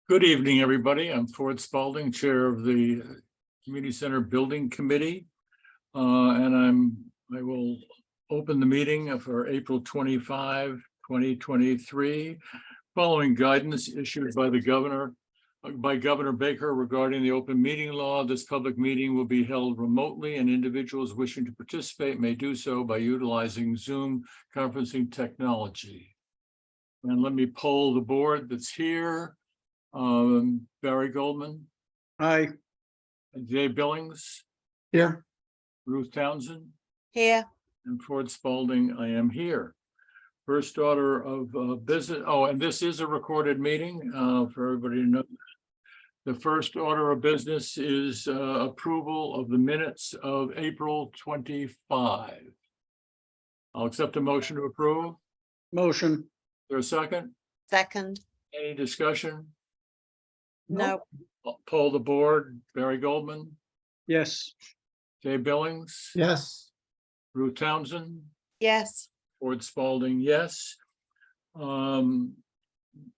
Good evening, everybody. I'm Ford Spalding, Chair of the Community Center Building Committee. And I will open the meeting for April 25, 2023, following guidance issued by Governor Baker regarding the open meeting law. This public meeting will be held remotely, and individuals wishing to participate may do so by utilizing Zoom conferencing technology. And let me poll the board that's here. Barry Goldman. Aye. Jay Billings. Here. Ruth Townsend. Here. And Ford Spalding, I am here. First order of business. Oh, and this is a recorded meeting for everybody to know. The first order of business is approval of the minutes of April 25. I'll accept a motion to approve. Motion. Is there a second? Second. Any discussion? No. I'll poll the board. Barry Goldman. Yes. Jay Billings. Yes. Ruth Townsend. Yes. Ford Spalding, yes.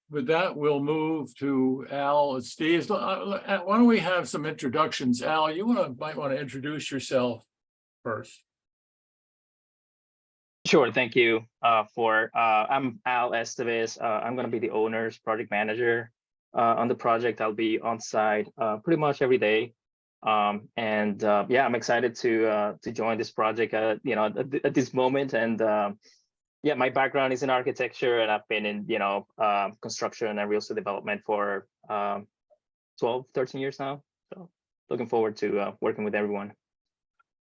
With that, we'll move to Al. Steve, why don't we have some introductions? Al, you might want to introduce yourself first. Sure, thank you. I'm Al Estevez. I'm going to be the owner's project manager on the project. I'll be on site pretty much every day. Yeah, I'm excited to join this project. At this moment, and yeah, my background is in architecture, and I've been in construction and real estate development for 12, 13 years now. So looking forward to working with everyone.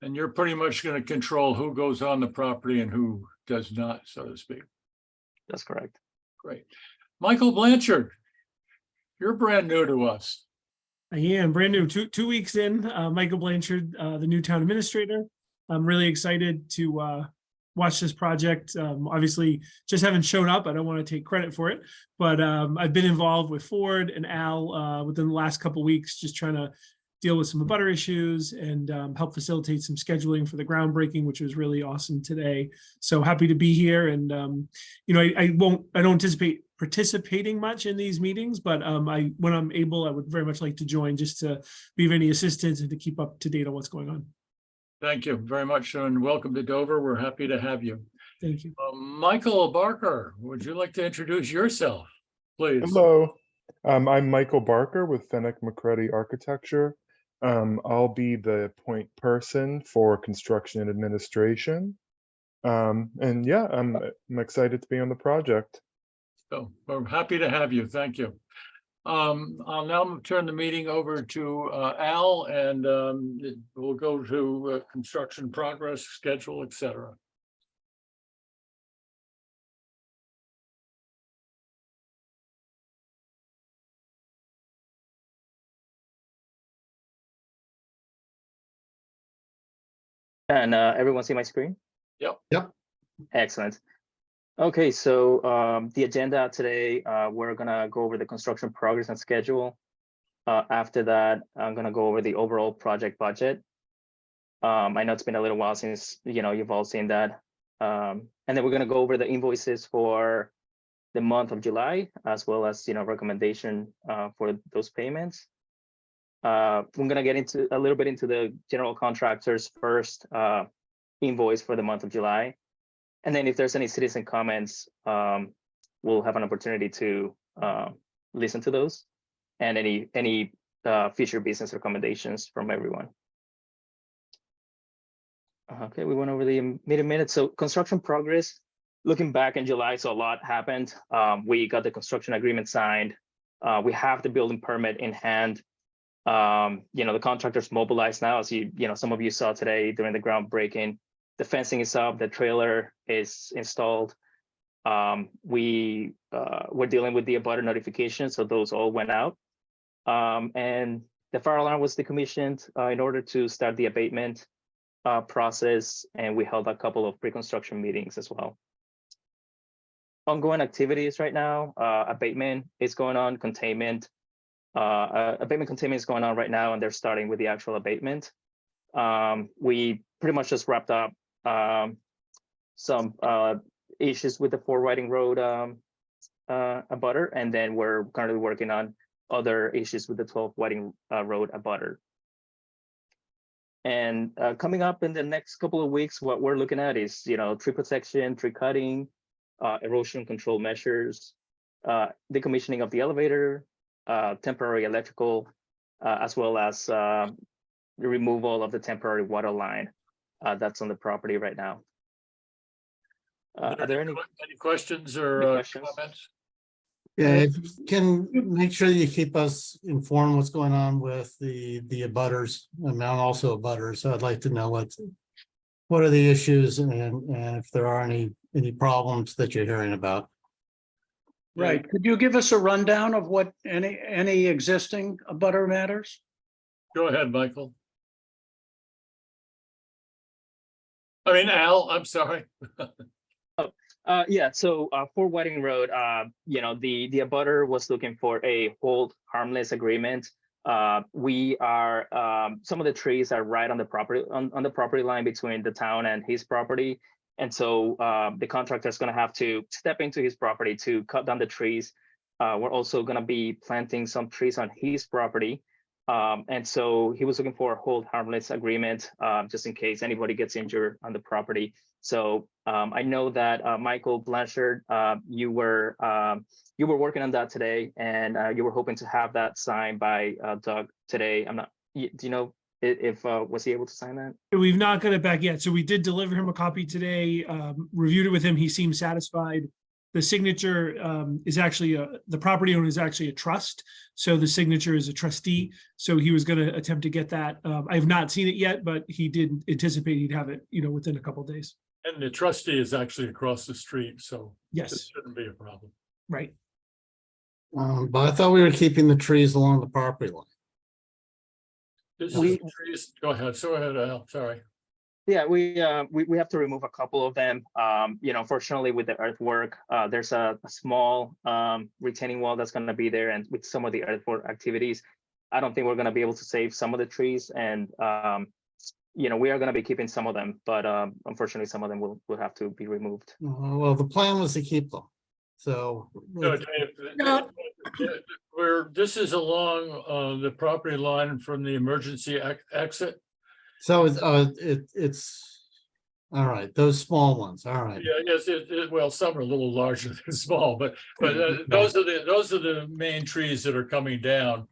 And you're pretty much going to control who goes on the property and who does not, so to speak. That's correct. Great. Michael Blanchard, you're brand new to us. I am brand new, two weeks in. Michael Blanchard, the new town administrator. I'm really excited to watch this project. Obviously, just haven't shown up. I don't want to take credit for it, but I've been involved with Ford and Al within the last couple of weeks, just trying to deal with some abutter issues and help facilitate some scheduling for the groundbreaking, which was really awesome today. So happy to be here. And I don't anticipate participating much in these meetings, but when I'm able, I would very much like to join just to be of any assistance and to keep up to date on what's going on. Thank you very much, and welcome to Dover. We're happy to have you. Thank you. Michael Barker, would you like to introduce yourself, please? Hello, I'm Michael Barker with Fenwick McCready Architecture. I'll be the point person for construction and administration. And yeah, I'm excited to be on the project. So we're happy to have you. Thank you. I'll now turn the meeting over to Al, and we'll go to construction progress, schedule, etc. And everyone see my screen? Yep. Excellent. Okay, so the agenda today, we're gonna go over the construction progress and schedule. After that, I'm gonna go over the overall project budget. I know it's been a little while since you've all seen that. And then we're gonna go over the invoices for the month of July, as well as recommendation for those payments. I'm gonna get into a little bit into the general contractor's first invoice for the month of July. And then if there's any citizen comments, we'll have an opportunity to listen to those and any future business recommendations from everyone. Okay, we went over the meeting minutes. So construction progress, looking back in July, so a lot happened. We got the construction agreement signed. We have the building permit in hand. The contractor's mobilized now, as some of you saw today during the groundbreaking. The fencing is up, the trailer is installed. We're dealing with the abutter notification, so those all went out. And the fire alarm was decommissioned in order to start the abatement process, and we held a couple of pre-construction meetings as well. Ongoing activities right now, abatement is going on, containment. Abatement containment is going on right now, and they're starting with the actual abatement. We pretty much just wrapped up some issues with the 4 Whiting Road abutter, and then we're currently working on other issues with the 12 Whiting Road abutter. And coming up in the next couple of weeks, what we're looking at is, tree protection, tree cutting, erosion control measures, decommissioning of the elevator, temporary electrical, as well as the removal of the temporary water line that's on the property right now. Are there any questions any or questions? comments? Yeah, if you can make sure you keep us informed what's going on with the abutters. I'm also a butter, so I'd like to know what are the issues and if there are any problems that you're hearing about. Right. Could you give us a rundown of what any existing abutter matters? Go ahead, Michael. I mean, Al, I'm sorry. Yeah, so for Whiting Road, the abutter was looking for a hold harmless agreement. We are some of the trees are right on the property on the property line between the town and his property. And so the contractor is going to have to step into his property to cut down the trees. We're also going to be planting some trees on his property. And so he was looking for a hold harmless agreement just in case anybody gets injured on the property. So I know that Michael Blanchard, you were working on that today, and you were hoping to have that signed by Doug today. I'm not. Do you know if was he able to sign that? We've not got it back yet. So we did deliver him a copy today, reviewed it with him. He seemed satisfied. The signature is actually the property owner is actually a trust. So the signature is a trustee. So he was going to attempt to get that. I have not seen it yet, but he did anticipate he'd have it, within a couple of days. And the trustee is actually across the street, so this Yes, shouldn't be a problem. right. But I thought we were keeping the trees along the property line. This We- is trees. Go ahead. So ahead, Al. Sorry. Yeah, we have to remove a couple of them. Fortunately with the earthwork, there's a small retaining wall that's going to be there, and with some of the earthwork activities, I don't think we're going to be able to save some of the trees, and we are going to be keeping some of them, but unfortunately some of them will have to be removed. Well, the plan was to keep them. So No, Dave, this is along the property line from the emergency exit. so it's all right. Those small ones. All right. Yeah, yes, well, some are a little larger than small, but those are the main trees that are coming down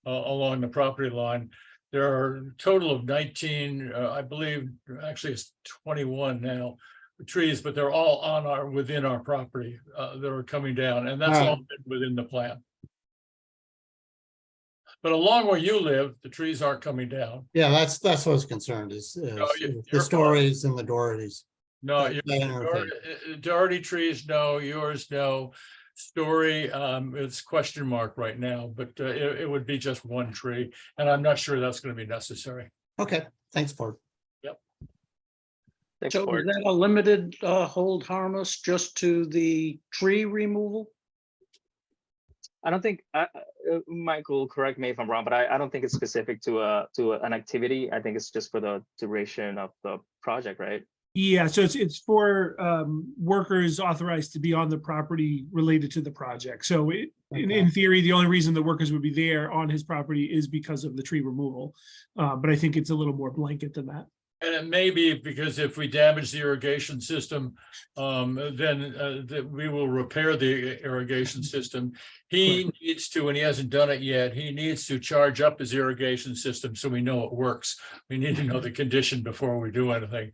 along the property line. There are a total of 19, I believe, actually it's 21 now, trees, but they're all within our property that are coming down, and that's all within the plan. But along where you live, the trees aren't coming down. Yeah, that's what I was concerned is you're the stories and the Dohertys. No, That Doherty trees, no, yours, no. Story, it's question mark right now, but it would be just one tree, and I'm not sure that's going to be necessary. Okay, thanks, Ford. Thanks, So is Ford. that a limited hold harmless just to the tree removal? I don't think Michael, correct me if I'm wrong, but I don't think it's specific to an activity. I think it's just for the duration of the project, right? Yeah, so it's for workers authorized to be on the property related to the project. So in theory, the only reason the workers would be there on his property is because of the tree removal. But I think it's a little more blanket than that. And it may be because if we damage the irrigation system, then we will repair the irrigation system. He needs to, and he hasn't done it yet, he needs to charge up his irrigation system so we know it works. We need to know the condition before we do anything.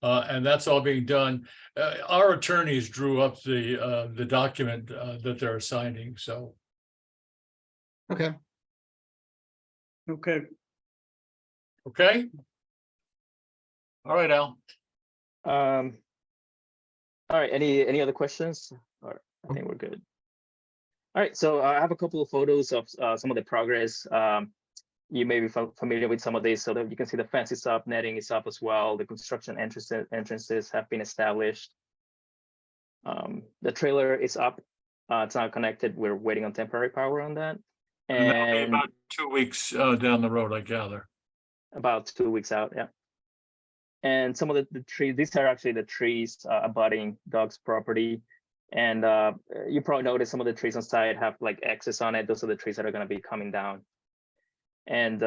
And that's all being done. Our attorneys drew up the document that they're signing, so. Okay. Okay, Okay. All right, Al. All right, any other questions? Or I think we're good. All right, so I have a couple of photos of some of the progress. You may be familiar with some of these, so that you can see the fence is up, netting is up as well. The construction entrances have been established. The trailer is up. It's not connected. We're waiting on temporary power on that. And that'll be And about 2 weeks down the road, I gather. about 2 weeks out, yeah. And some of the trees, these are actually the trees abutting Doug's property. And you probably noticed some of the trees on site have like X's on it. Those are the trees that are gonna be coming down. And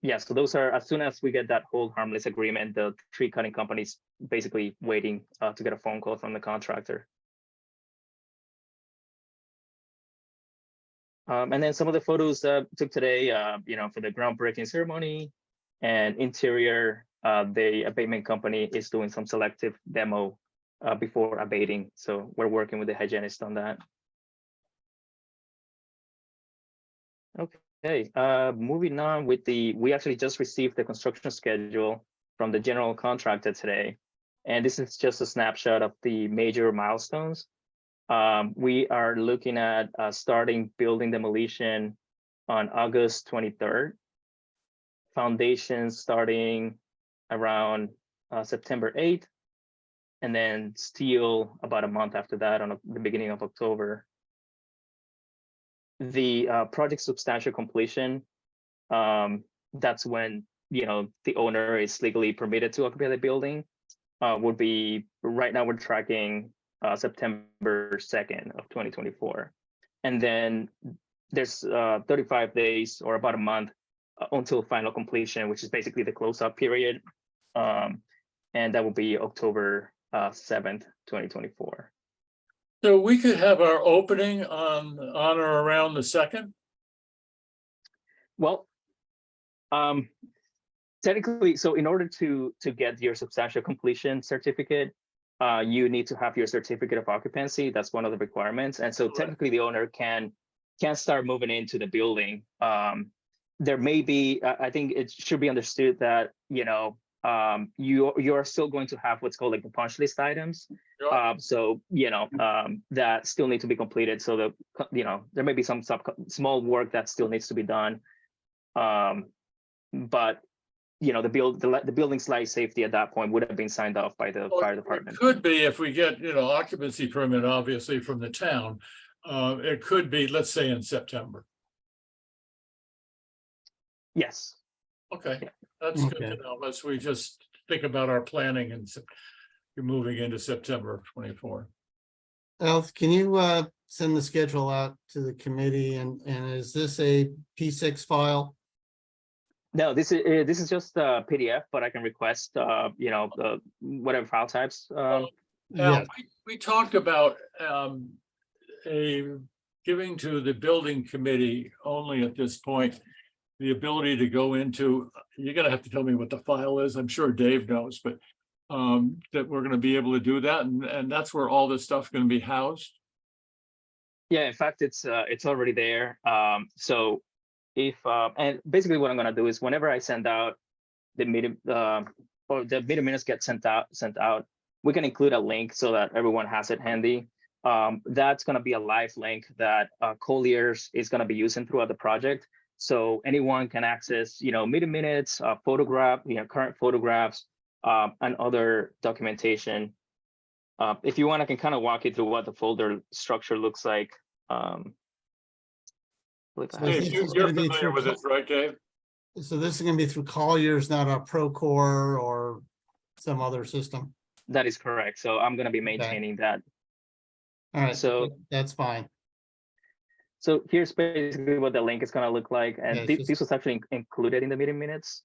yeah, so those are, as soon as we get that hold harmless agreement, the tree cutting company's basically waiting to get a phone call from the contractor. And then some of the photos took today, you know, for the groundbreaking ceremony and interior, the abatement company is doing some selective demo before abating. So we're working with the hygienist on that. Okay, moving on with we actually just received the construction schedule from the general contractor today. And this is just a snapshot of the major milestones. We are looking at starting building demolition on August 23rd. Foundations starting around September 8th. And then steel about a month after that on the beginning of October. The project substantial completion, that's when, you know, the owner is legally permitted to occupy the building, would be, right now we're tracking September 2nd of 2024. And then there's 35 days or about a month until final completion, which is basically the close-up period. And that will be October 7th, 2024. So we could have our opening on or around the 2nd? Well, technically, so in order to get your substantial completion certificate, you need to have your certificate of occupancy. That's one of the requirements. And so Right. technically the owner can start moving into the building. There may be, I think it should be understood that, you know, you are still going to have what's called like the punch list items. Yeah. So, you know, that still need to be completed. So the, you know, there may be some small work that still needs to be done. But, you know, the building's life safety at that point would have been signed off by the fire department. It could be if we get, you know, occupancy permit, obviously from the town. It could be, let's say in September. Yes. Okay, Yeah. that's good Okay. to know. Let's we just think about our planning and you're moving into September of 24. Alf, can you send the schedule out to the committee and is this a P6 file? No, this is just a PDF, but I can request, you know, the whatever file types. Now, Yeah, we talked about giving to the building committee only at this point, the ability to go into, you're gonna have to tell me what the file is. I'm sure Dave knows, but that we're gonna be able to do that. And that's where all this stuff's gonna be housed. Yeah, in fact, it's already there. So if and basically what I'm gonna do is whenever I send out the meeting or the meeting minutes get sent out, we can include a link so that everyone has it handy. That's gonna be a live link that Colliers is gonna be using throughout the project. So anyone can access, you know, meeting minutes, photograph, you know, current photographs, and other documentation. If you want, I can kind of walk you through what the folder structure looks like. So I Dave, think you're it's gonna be familiar through with this, right, Dave? so this is gonna be through Colliers, not a Procore or some other system. That is correct. So I'm going to be maintaining that. All right, So- that's fine. So here's basically what the link is going to look like. And Yeah, it's this just- was actually included in the meeting minutes.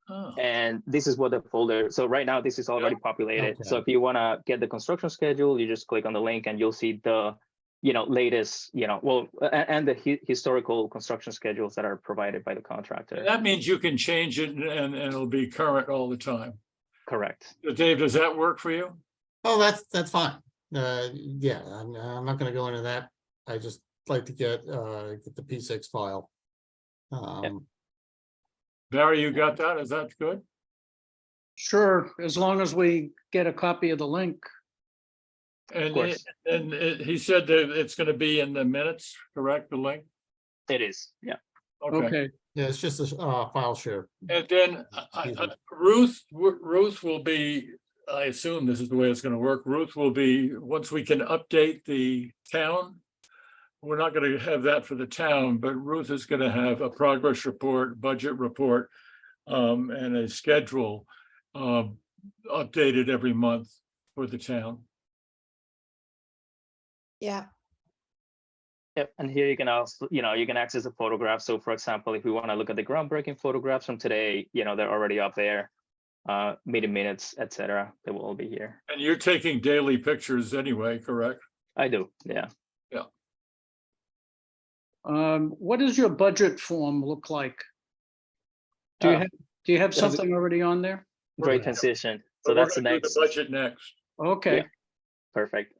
Oh, And this is what the folder, so right now this is already populated. So Okay. if you want to get the construction schedule, you just click on the link and you'll see the, you know, latest, you know, well, and the historical construction schedules that are provided by the contractor. that means you can change it and it'll be current all the time. Correct. Dave, does that work for you? Oh, that's fine. Yeah, I'm not gonna go into that. I just like to get the P6 file. Barry, you got that? Is that good? Sure, as long as we get a copy of the link. And course. he said that it's gonna be in the minutes, correct, the link? It is. Yeah. Okay, Okay, Yeah, it's just a file share. and then Ruth will be, I assume this is the way it's gonna work. Ruth will be, once we can update the town we're not going to have that for the town, but Ruth is going to have a progress report, budget report, and a schedule updated every month for the town. Yeah, Yep, and here you can also, you can access the photographs. So for example, if we want to look at the groundbreaking photographs from today, they're already up there. Meeting minutes, etc. They will all be here. And you're taking daily pictures anyway, correct? I do, yeah. What does your budget form look like? Do Uh, you have there's- something already on there? Great transition. So But we're that's the gonna do next. budget next. Okay, Yeah. Perfect.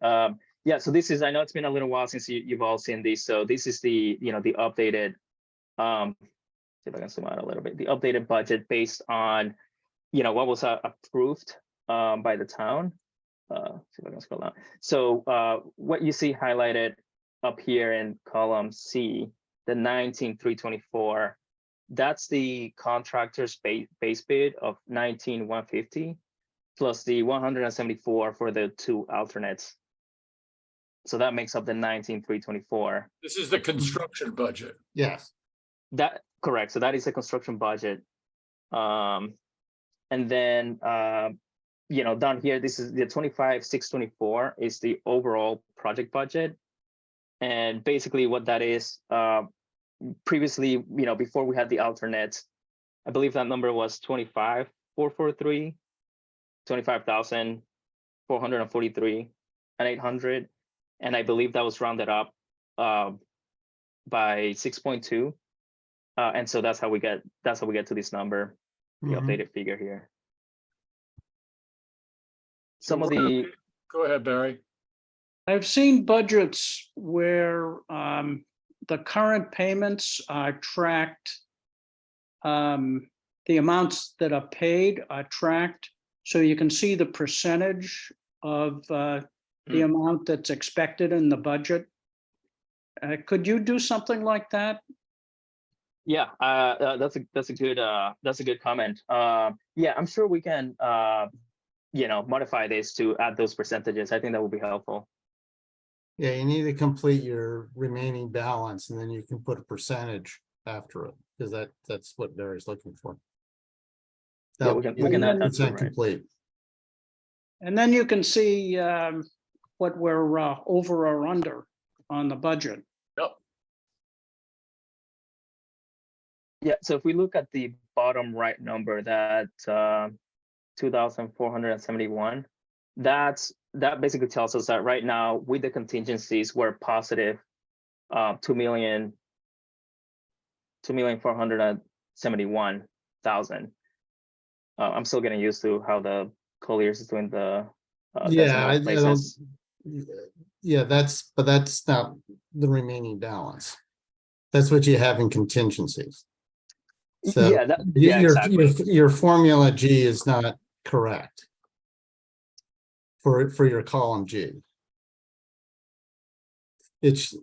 Yeah, so this is, I know it's been a little while since you've all seen these. So this is the, the updated, see if I can zoom out a little bit, the updated budget based on, what was approved by the town. See if I can scroll down. So what you see highlighted up here in column C, the 19,324, that's the contractor's base bid of 19,150 plus the 174 for the two alternates. So that makes up the 19,324. This is the construction budget. Yes, That correct. So that is the construction budget. And then down here, this is the 25,624 is the overall project budget. And basically what that is, previously, before we had the alternates, I believe that number was 25,443, 25,443 and 800. And I believe that was rounded up by 6.2. And so that's how we get to this number, the Mhm. updated figure here. Some of the, Go ahead, Barry. I've seen budgets where the current payments are tracked. The amounts that are paid are tracked, so you can see the percentage of the amount that's expected in the budget. Could you do something like that? yeah, that's a good comment. Yeah, I'm sure we can modify this to add those percentages. I think that will be helpful. yeah, you need to complete your remaining balance and then you can put a percentage after it, because that's what Barry's looking for. Yeah, we can add that too, Percent right? complete. And then you can see what we're over or under on the budget. Yep. Yeah, so if we look at the bottom right number, that 2,471, that basically tells us that right now with the contingencies, we're positive 2,471,000. I'm still getting used to how the Colliers is doing the Yeah, I decimal don't, places. yeah, but that's not the remaining balance. That's what you have in contingencies. So Yeah, exactly. your formula G is not correct for your column G. It's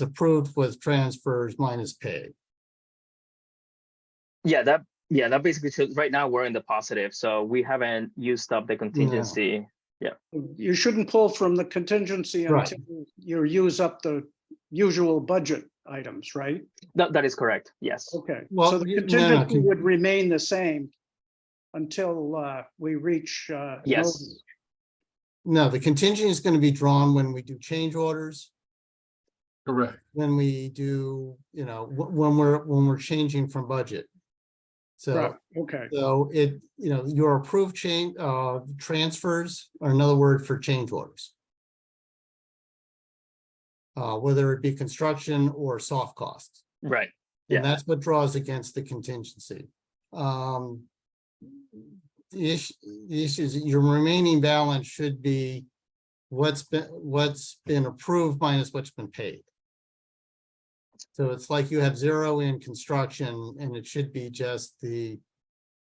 approved with transfers minus paid. Yeah, that basically shows right now we're in the positive, so we haven't used up the contingency. You shouldn't pull from the contingency Right. until you use up the usual budget items, right? That is correct. Yes. Okay, Well, so the no, contingency would remain the same until we reach. Yes. No, the contingent is going to be drawn when we do change orders, Correct. when we do, when we're changing from budget. Right, So, okay, your approved change, transfers are another word for change orders. Whether it be construction or soft costs. Right. Yeah. And that's what draws against the contingency. The issue is your remaining balance should be what's been approved minus what's been paid. So it's like you have 0 in construction and it should be just the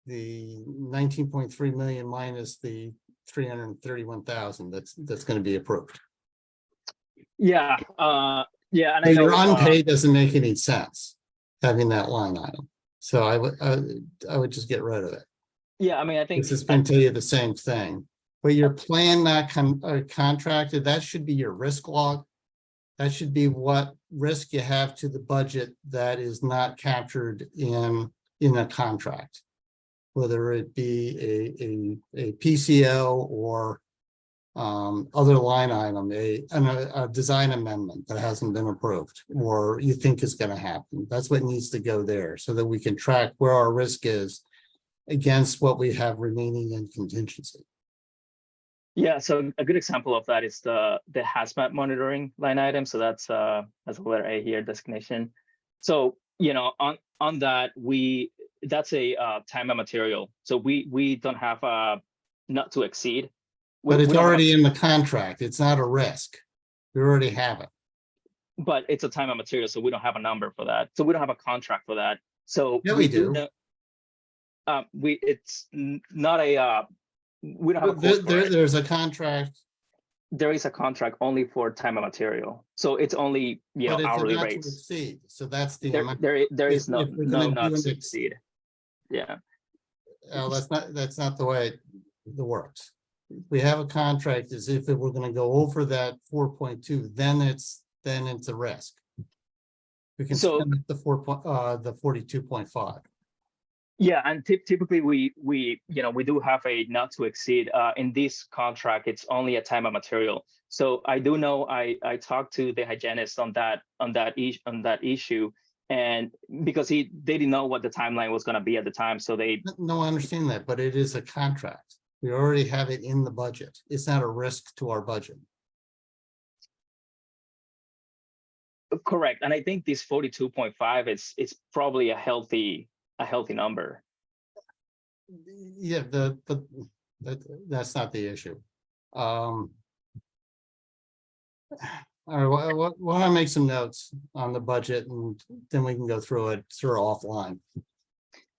19.3 million minus the 331,000 that's going to be approved. Yeah. Yeah. And So I know your unpaid doesn't make any sense, having that line item. So I would just get rid of it. yeah, I mean, I think This is going to tell you the same thing. But your plan not contracted, that should be your risk log. That should be what risk you have to the budget that is not captured in a contract. Whether it be a PCO or other line item, a design amendment that hasn't been approved or you think is going to happen. That's what needs to go there so that we can track where our risk is against what we have remaining in contingency. Yeah, so a good example of that is the hazmat monitoring line item. So that's a letter A here designation. So, you know, on that, that's a time and material. So we don't have a not to exceed. But it's We don't have- already in the contract. It's not a risk. We already have it. But it's a time and material, so we don't have a number for that. So we don't have a contract for that. So Yeah, we do. It's not a we don't have a quote for it. There's a contract, There is a contract only for time and material. So it's only, you but know, it's a hourly not to rates. exceed. So that's the There, amount. there is If no we're gonna not do to an ex- exceed. Yeah, That's not the way it works. We have a contract as if we're gonna go over that 4.2, then it's a risk. We can So- spend the 42.5. yeah, and typically we you know we do have a not to exceed. In this contract, it's only a time and material. So I do know I talked to the hygienist on that issue, and because they didn't know what the timeline was going to be at the time, so they No, I understand that, but it is a contract. We already have it in the budget. It's not a risk to our budget. correct. And I think this 42.5 is probably a healthy number. Yeah, that's not the issue. All right, why don't I make some notes on the budget and then we can go through it sort of offline.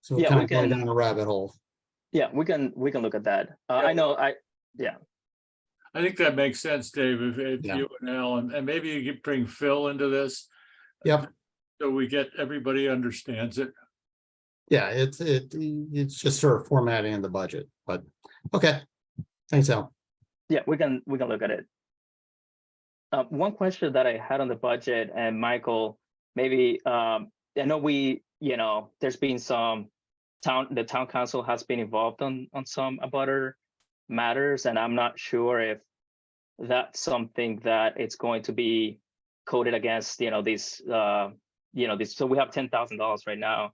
So we're Yeah, kind we of going can- down a rabbit hole. Yeah, we can look at that. Yeah. I know I think that makes sense, Dave, if Yeah. you and Al, and maybe you could bring Phil into this. Yep. So we get, everybody understands it. Yeah, it's just sort of formatting in the budget, but okay. Thanks, Al. yeah, we can look at it. One question that I had on the budget, and Michael, maybe I know there's been the town council has been involved on some abutter matters, and I'm not sure if that's something that it's going to be coded against, this. So we have $10,000 right now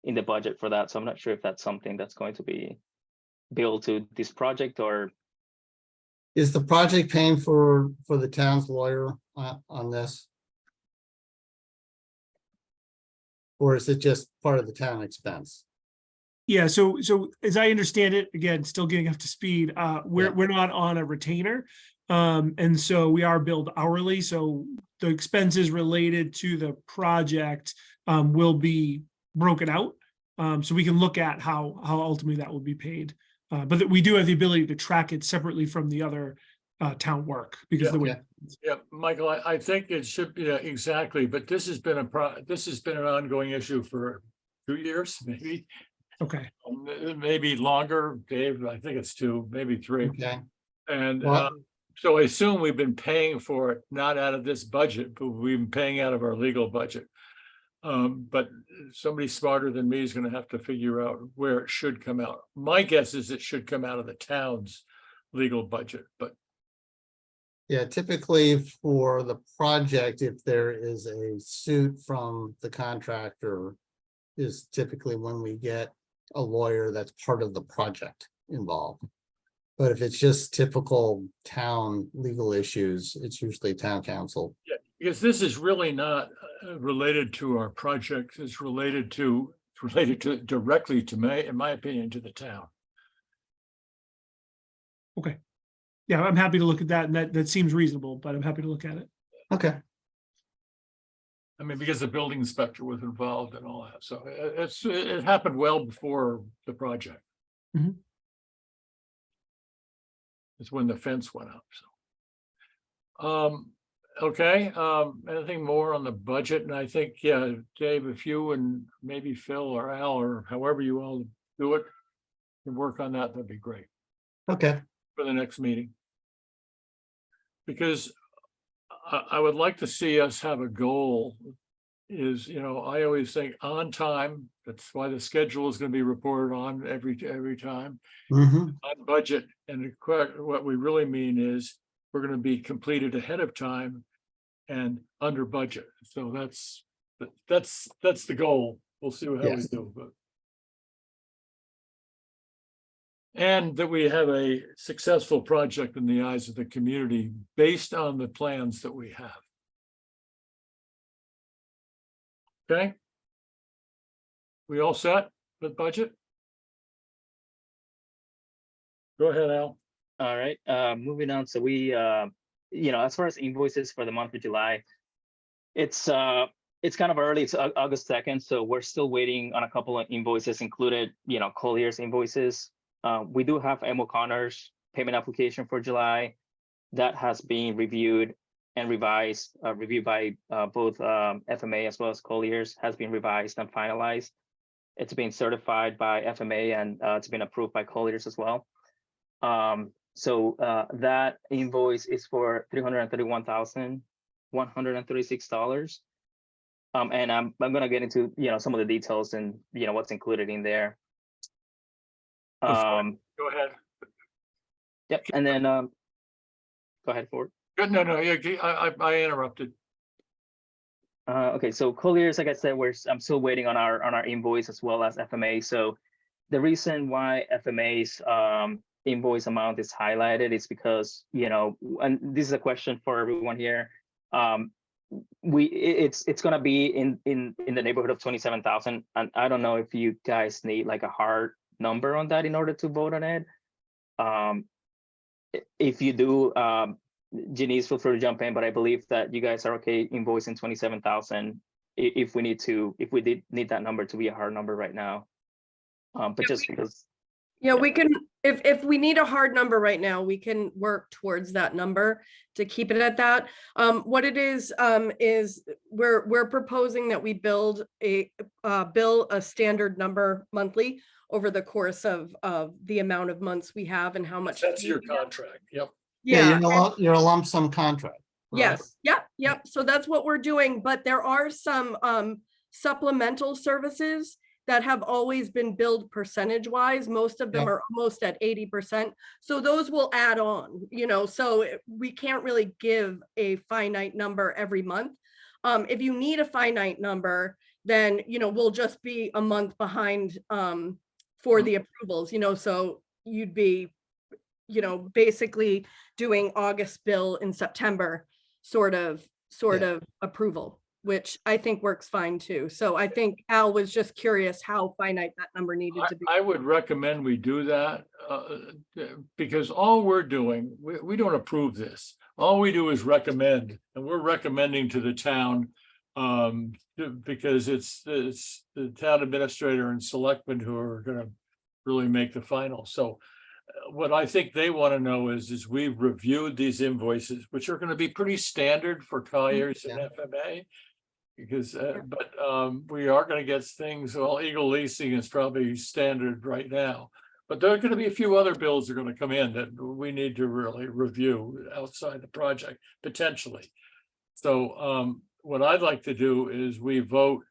in the budget for that. So I'm not sure if that's something that's going to be billed to this project or. Is the project paying for the town's lawyer on this? Or is it just part of the town expense? Yeah, so as I understand it, again, still getting up to speed, we're Yeah. we're not on a retainer. And so we are billed hourly, so the expenses related to the project will be broken out. So we can look at how ultimately that will be paid. But that we do have the ability to track it separately from the other town work because the way. Okay. Yeah, Michael, I think it should be, exactly, but this has been an ongoing issue for 2 years, maybe. Okay, Maybe longer, Dave, I think it's 2, maybe 3. Okay, And Well- so I assume we've been paying for it, not out of this budget, but we've been paying out of our legal budget. But somebody smarter than me is gonna have to figure out where it should come out. My guess is it should come out of the town's legal budget, but yeah, typically for the project, if there is a suit from the contractor, is typically when we get a lawyer that's part of the project involved. But if it's just typical town legal issues, it's usually town council. because this is really not related to our project, it's related to directly to me, in my opinion, to the town. yeah, I'm happy to look at that, and that seems reasonable, but I'm happy to look at it. Okay, I mean, because the building inspector was involved and all that, so it happened well before the project. Mhm. It's when the fence went up, so. Okay, anything more on the budget? And I think, yeah, Dave, if you and maybe Phil or Al, or however you all do it, can work on that, that'd be great. okay. for the next meeting. Because I would like to see us have a goal is, I always think on time. That's why the schedule is going to be reported on every time. Mhm. On budget, and what we really mean is we're going to be completed ahead of time and under budget. So that's the goal. We'll see how we Yes. do, but. And that we have a successful project in the eyes of the community based on the plans that we have. Okay? We all set with budget? Go ahead, Al. All right, moving on. So we, as far as invoices for the month of July, it's kind of early. It's August 2nd, so we're still waiting on a couple of invoices included, Collier's invoices. We do have M. O'Connor's payment application for July that has been reviewed and revised, reviewed by both FMA as well as Collier's, has been revised and finalized. It's been certified by FMA and it's been approved by Collier's as well. So that invoice is for $331,136. And I'm going to get into some of the details and what's included in there. Go ahead. Yep, and then go ahead, Ford. Good. No, yeah, I interrupted. Okay, so Collier's, like I said, I'm still waiting on our invoice as well as FMA. So the reason why FMA's invoice amount is highlighted is because, and this is a question for everyone here. It's gonna be in the neighborhood of 27,000, and I don't know if you guys need like a hard number on that in order to vote on it. If you do, Janice, feel free to jump in, but I believe that you guys are okay invoicing 27,000 if we did need that number to be a hard number right now. But just because. Yeah, we can, if we need a hard number right now, we can work towards that number to keep it at that. What it is we're proposing that we bill a standard number monthly over the course of the amount of months we have and how much. That's your we have. contract. Yep. Yeah, Yeah. you're a lump sum contract. right? Yes, yep. So that's what we're doing, but there are some supplemental services that have always been billed percentage wise. Most of them Yeah. are almost at 80%. So those will add on, so we can't really give a finite number every month. If you need a finite number, then, we'll just be a month behind for the approvals, so you'd be, basically doing August bill in September sort of approval, which I think works fine too. So I think Al was just curious how finite that number needed to be. I would recommend we do that because all we're doing, we don't approve this. All we do is recommend, and we're recommending to the town because it's the town administrator and selectmen who are going to really make the final. So what I think they want to know is we've reviewed these invoices, which are going to be pretty standard for Colliers and FMA. Because, but we are going to get things, well, Eagle Leasing is probably standard right now. But there are going to be a few other bills that are going to come in that we need to really review outside the project, potentially. So what I'd like to do is we vote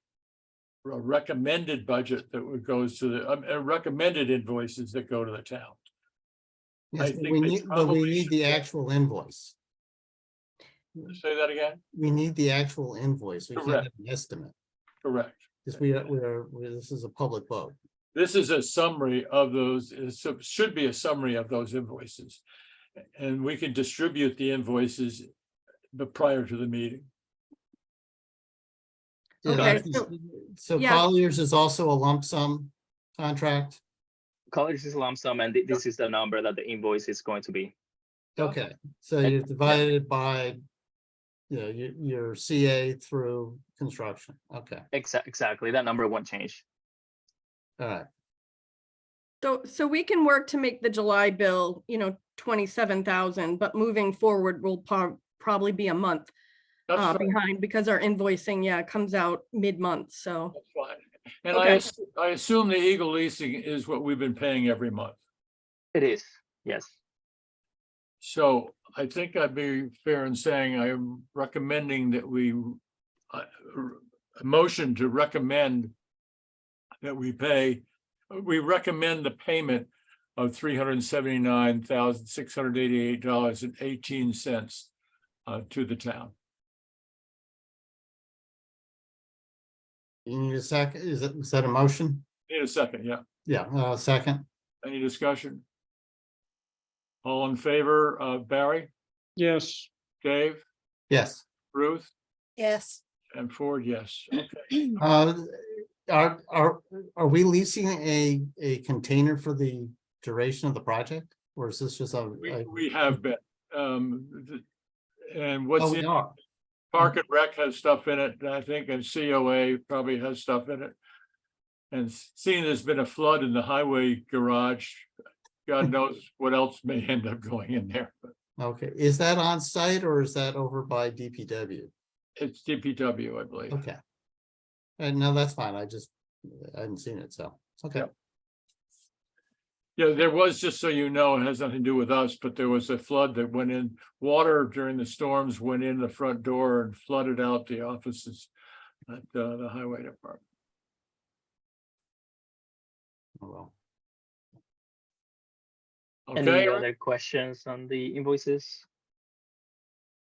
a recommended budget that goes to the recommended invoices that go to the town. Yes, I but think we they need probably the should. actual invoice. Say that again? We need the actual invoice. We can't Correct. have an estimate. Correct. Because this is a public vote. This is a summary of those, it should be a summary of those invoices. And we can distribute the invoices prior to the meeting. Okay, So yeah. Colliers is also a lump sum contract. College is lump sum, and this is the number that the invoice is going to be. Okay, so you're divided by, your CA through construction. Okay, Exactly, that number won't change. all right. So we can work to make the July bill, 27,000, but moving forward, we'll probably be a month That's fine. behind because our invoicing, comes out mid-month, so. That's fine. And Okay. I assume the Eagle Leasing is what we've been paying every month. It is, yes. So I think I'd be fair in saying I'm recommending that a motion to recommend that we recommend the payment of $379,688.18 to the town. You need a second, is that a motion? Need a second, yeah. Yeah, second, Any discussion? All in favor, Barry, Yes, Dave, yes. Ruth, yes, and Ford, yes. Okay. Are we leasing a container for the duration of the project? Or is this just a? We have been, and Oh, what's we in are. Park and Rec has stuff in it, I think, and COA probably has stuff in it. And seeing there's been a flood in the highway garage, God knows what else may end up going in there, but Okay, is that on site or is that over by DPW? it's DPW, I believe. Okay. And no, that's fine. I hadn't seen it, so, okay. Yep. Yeah, there was, just so you know, it has nothing to do with us, but there was a flood that went in, water during the storms went in the front door and flooded out the offices at the highway department. Oh, well. Any Okay, other questions on the invoices?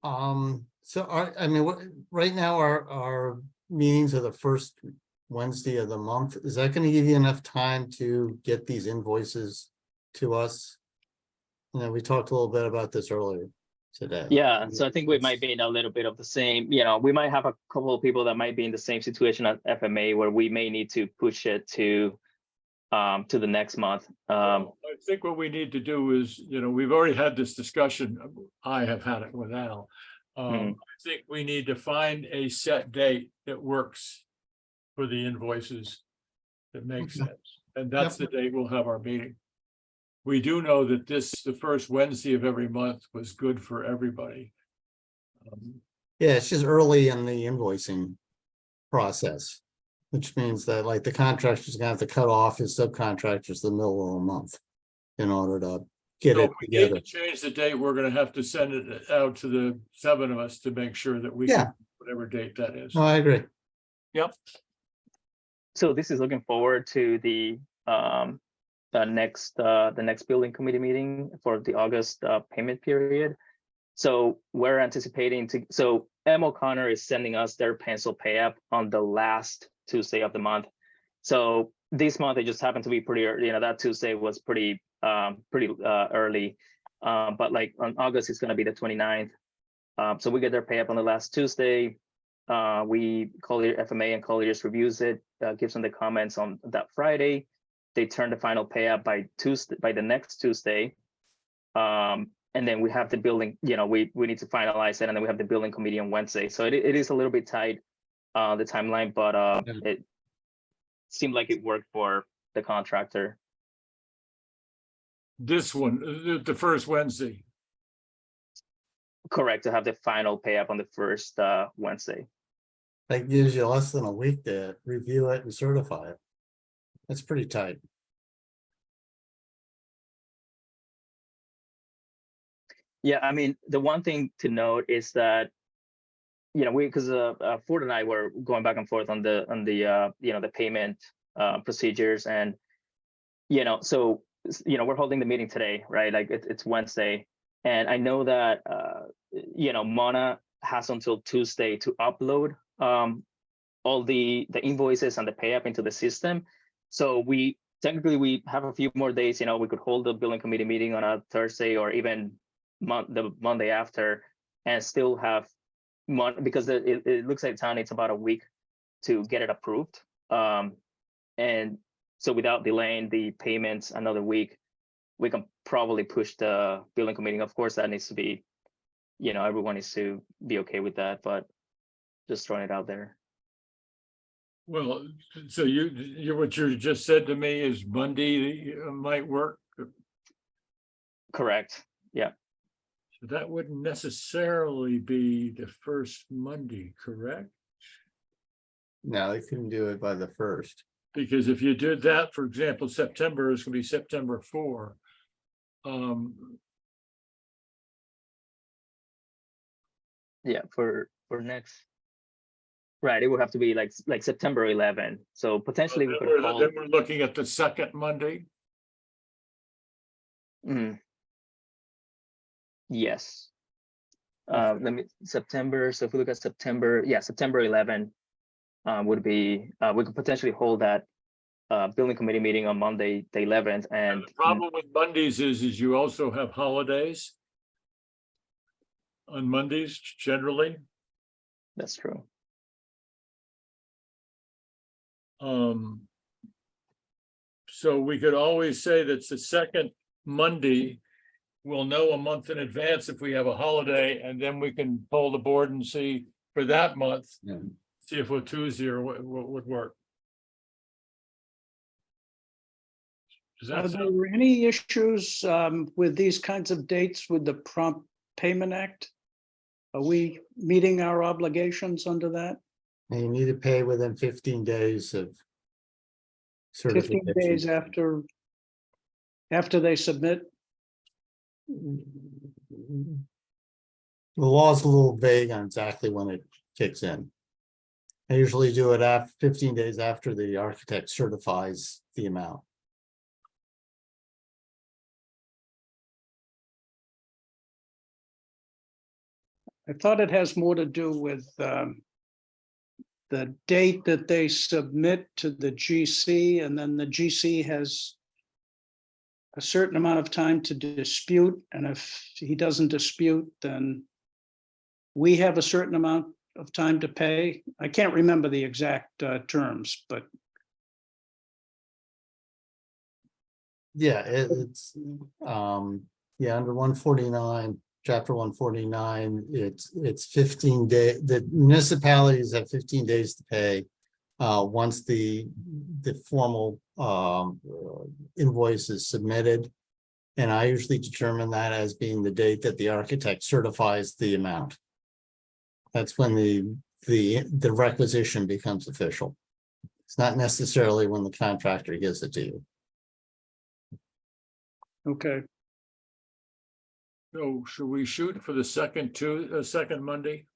So I mean, right now our meetings are the first Wednesday of the month. Is that gonna give you enough time to get these invoices to us? You know, we talked a little bit about this earlier today. Yeah, so I think we might be in a little bit of the same, we might have a couple of people that might be in the same situation as FMA where we may need to push it to the next month. well, I think what we need to do is, we've already had this discussion. I have had it with Al. I think we need to find a set date that works for the invoices that makes Okay. sense. And that's the date we'll have our meeting. We do know that the first Wednesday of every month was good for everybody. Yeah, it's just early in the invoicing process, which means that like the contractor's gonna have to cut off his subcontractors the middle of the month in order to get So it if we need together. to change the date, we're gonna have to send it out to the 7 of us to make sure that we, Yeah. can whatever date that is. No, I agree. So this is looking forward to the next building committee meeting for the August payment period. So we're anticipating so M. O'Connor is sending us their pencil pay app on the last Tuesday of the month. So this month it just happened to be pretty early, that Tuesday was pretty early. But like on August, it's gonna be the 29th. So we get their pay app on the last Tuesday. We Collier FMA and Colliers reviews it, gives them the comments on that Friday. They turn the final pay up by the next Tuesday. And then we have the building, we need to finalize it, and then we have the building committee on Wednesday. So it is a little bit tight, the timeline, but it seemed like it worked for the contractor. This one, the first Wednesday. Correct, to have the final pay up on the first Wednesday. That gives you less than a week to review it and certify it. That's pretty tight. Yeah, I mean, the one thing to note is that, because Ford and I were going back and forth on the payment procedures, and so we're holding the meeting today, right? Like it's Wednesday, and I know that Mona has until Tuesday to upload all the invoices and the pay up into the system. So we have a few more days. We could hold the billing committee meeting on a Thursday or even the Monday after, and still have because it looks like town needs about a week to get it approved. And so without delaying the payments another week, we can probably push the billing committee. Of course, that needs to be, everyone needs to be okay with that, but just throwing it out there. Well, so what you just said to me is Monday might work. Correct. Yeah. So that wouldn't necessarily be the first Monday, correct? No, they couldn't do it by the first. Because if you did that, for example, September is gonna be September 4. Yeah, for next. Right, it would have to be like September 11. So potentially we Then could we're hold. then we're looking at the second Monday. Yes. Let me, September, so if we look at September, yeah, September 11 would be, we could potentially hold that building committee meeting on Monday, the 11th, And and the problem with Mondays is you also have holidays on Mondays generally. that's true. So we could always say that's the second Monday. We'll know a month in advance if we have a holiday, and then we can poll the board and see for that month. See if a Tuesday or what would work. Does Are that sound? there any issues with these kinds of dates with the Prompt Payment Act? Are we meeting our obligations under that? And you need to pay within 15 days of 15 certification. days after they submit? The law is a little vague on exactly when it kicks in. I usually do it after 15 days after the architect certifies the amount. I thought it has more to do with the date that they submit to the GC, and then the GC has a certain amount of time to dispute, and if he doesn't dispute, then we have a certain amount of time to pay. I can't remember the exact terms, but Yeah, it's under 149, chapter 149, it's 15 day, the municipalities have 15 days to pay. Once the formal invoice is submitted. And I usually determine that as being the date that the architect certifies the amount. That's when the requisition becomes official. It's not necessarily when the contractor gives it to you. okay. So should we shoot for the second Monday?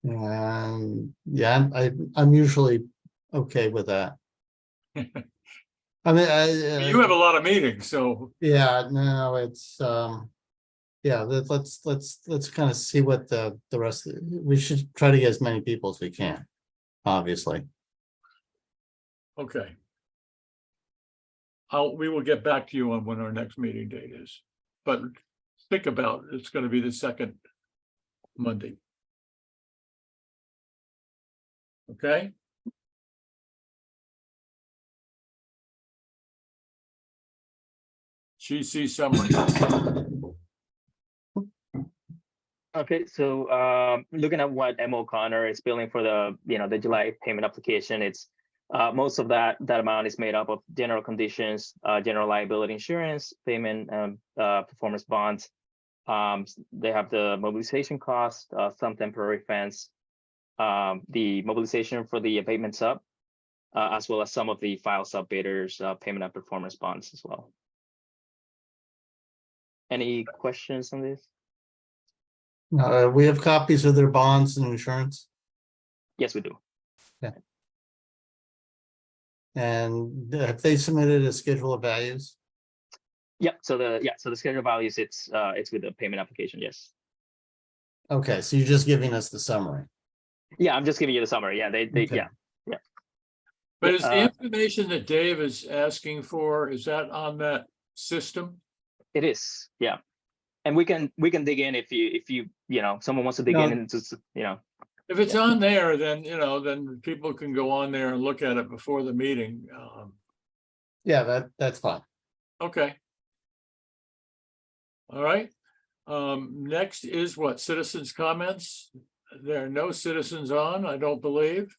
And yeah, I'm usually okay with that. I mean, You have a lot of meetings, so yeah, no, it's yeah, let's kind of see what the rest of we should try to get as many people as we can, obviously. okay. We will get back to you on when our next meeting date is, but think about it's going to be the second Monday. Okay. GC summary. Okay, so looking at what M. O'Connor is billing for the, the July payment application, it's most of that amount is made up of general conditions, general liability insurance, payment, performance bonds. They have the mobilization cost, some temporary fence, the mobilization for the abatement sub, as well as some of the file sub bidders, payment and performance bonds as well. Any questions on this? We have copies of their bonds and insurance, Yes, we do. and have they submitted a schedule of values? Yep. So the schedule of values, it's with the payment application. Yes. Okay, so you're just giving us the summary. Yeah, I'm just giving you the summary. Yeah, they Okay. yeah. But is the Uh, information that Dave is asking for, is that on that system? It is. Yeah. And we can dig in if you someone wants to dig No. in and just If it's on there, then, then people can go on there and look at it before the meeting. Yeah, that's fine. Okay. All right. Next is what, citizens' comments? There are no citizens on, I don't believe.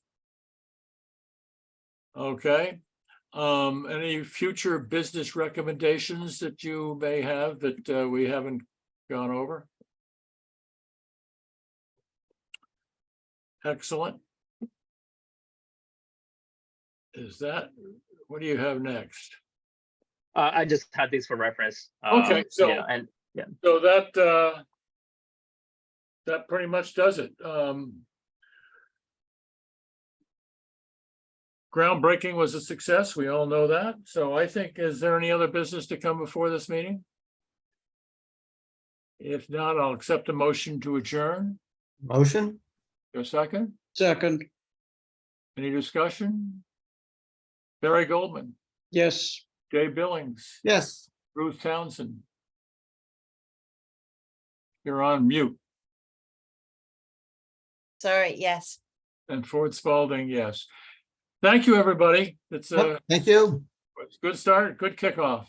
Okay. Any future business recommendations that you may have that we haven't gone over? Excellent. is that, what do you have next? I just had these for reference. Okay, so- Yeah, and So that that pretty much does it. Groundbreaking was a success. We all know that. So I think, is there any other business to come before this meeting? If not, I'll accept a motion to adjourn. Motion? Your second? Second, Any discussion? Barry Goldman, yes. Jay Billings, Yes. Ruth Townsend. You're on mute. Sorry, yes. And Ford Spalding, yes. Thank you, everybody. It's a Yep, thank you. good start, good kickoff.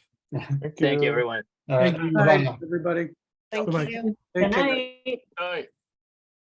thank you, everyone. All right. Thank you. Bye-bye Night, now. everybody. Thank Bye-bye. you. Take care. All right.